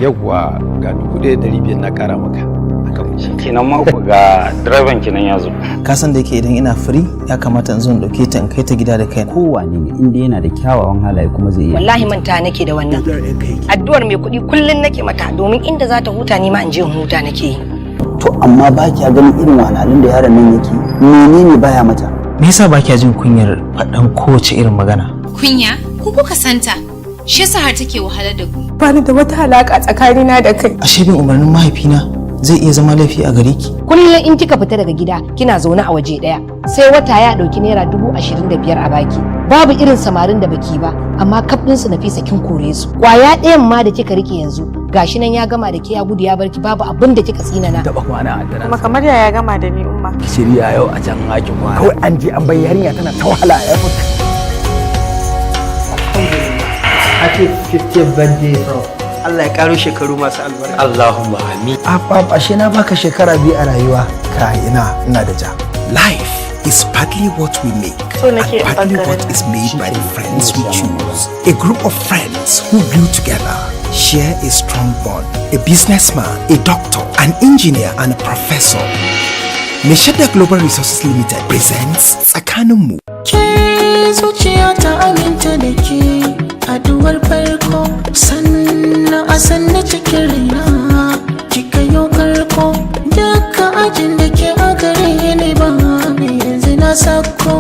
Yawwa ga 1500 na kara maka. Kenan ma ku ga direban kenan ya zo. Ka san da yake idan ina free ya kamata in zo in dauke ta in kai ta gida da kai. Kowane ne inda yana da kyawawan halaye kuma zai iya. Wallahi manta nake da wannan. Addu'ar mai kuɗi kullun nake mata domin inda za ta huta ni ma in je in huta nake yi. To amma ba kya ganin irin wahalhalun da yaron nan yake menene baya mata? Me yasa ba kya jin kunyar faɗan kowace irin magana? Kunya? Ku kuka santa. Shi yasa har take wahalar da ku. Ba ni da wata alaka tsakanina da kai. Ashe bin umarnin mahaifina zai iya zama laifi a gare ki? Kullum in kika fita daga gida kina zaune a waje daya sai wata ya dauki naira 25,000 a baki. Babu irin samarin da baki ba amma kafin su Nafisa kin kore su. Kwaya ɗayan ma da kika rike yanzu gashi nan ya gama da ke ya gudu ya barki babu abin da kika tsinana. Taba kwana a daren. Kuma kamar ya gama da ni umma. Shirya yau a can hakin kwana. Kawai an je an bai yarinya tana ta wahala a airport. Happy 50th birthday bro. Allah ya karo shekaru masu albarka. Allahumma amin. Ashe na baka shekara 2 a rayuwa. Kai ina da ja. Life is partly what we make So and nake partly bangaren. what is made by the friends we choose. A group of friends who grew together, share a strong bond. A businessman, a doctor, an engineer, and a professor. Meshada Global Resources Limited presents Tsakaninmu. Ke zuciya ta aminta da ke aduwar farko sannan a sanna cikin raina kika yau karko daga ajin da ke a gare ni ba yanzu na sako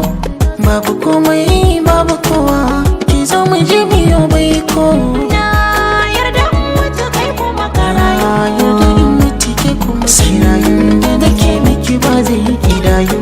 babu komai babu kowa ki zo mu je miyo bai ko na yarda mutu kai kuma kara yarda in mutu ke kuma sai da ke miki ba zai idayu.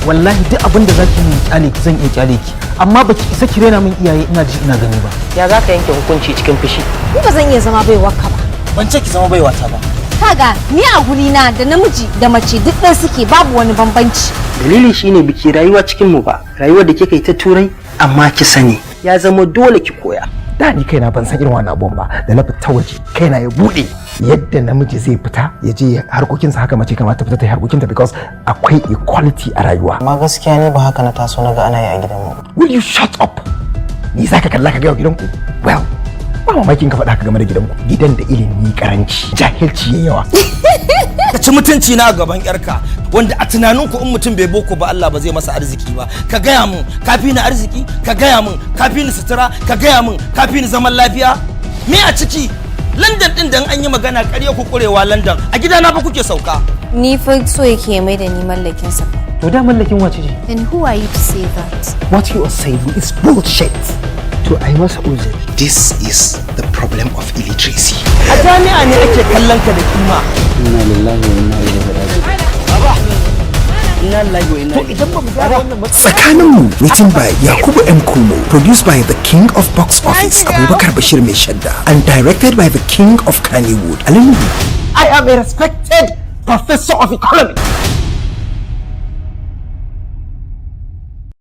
Wallahi duk abin da zaki yi kyale ki zan iya kyale ki amma baki isa ki rena min iyaye ina ji ina gani ba. Ya za ka yanke hukunci cikin fushi? Ni ba zan iya zama baiwar ka ba. Ban ce ki zama baiwa ta ba. Kaga ni a gurina da namiji da mace duk ɗaya suke babu wani bambanci. Dalili shine biki rayuwa cikin mu ba. Rayuwar da kika yi ta turai amma ki sani ya zama dole ki koya. Da ni kaina ban san irin wannan abun ba da na fita waje kaina ya bude yadda namiji zai fita ya je harkokinsa haka mace kamata ta fita ta yi harkokinta because akwai equality a rayuwa. Amma gaskiya ne ba haka na taso na ga ana yi a gidanmu. Will you shut up? Ni zaka kalla ka ga gidanku? Well, ba mamakin ka faɗa ka game da gidanku. Gidan da ilimi karanci, jahilci yayi yawa. Ka ci mutunci na gaban yarka wanda a tunanin ku in mutum bai boko ba Allah ba zai masa arziki ba. Ka gaya mun kafi ni arziki, ka gaya mun kafi ni sutura, ka gaya mun kafi ni zaman lafiya. Me a ciki? London din dan an yi magana ƙarya ku kurewa London. A gidana fa kuke sauka. Ni fa so yake mai da ni mallakin sa. To da mallakin wace ce? Then who are you to say that? What you are saying is bullshit. To ai masa uzuri. This is the problem of illiteracy. A jami'a ne ake kallon ka da kima. Inna lillahi wa inna ilaihi raji'un. Inna lillahi wa inna ilaihi. Idan ba mu ga wannan ba Tsakaninmu, written by Yakubu M. Kumo, produced by the King of Box Office, Abubakar Bashir Mai Shadda, and directed by the King of Kannywood, Ali Nuhu. I am a respected professor of economics.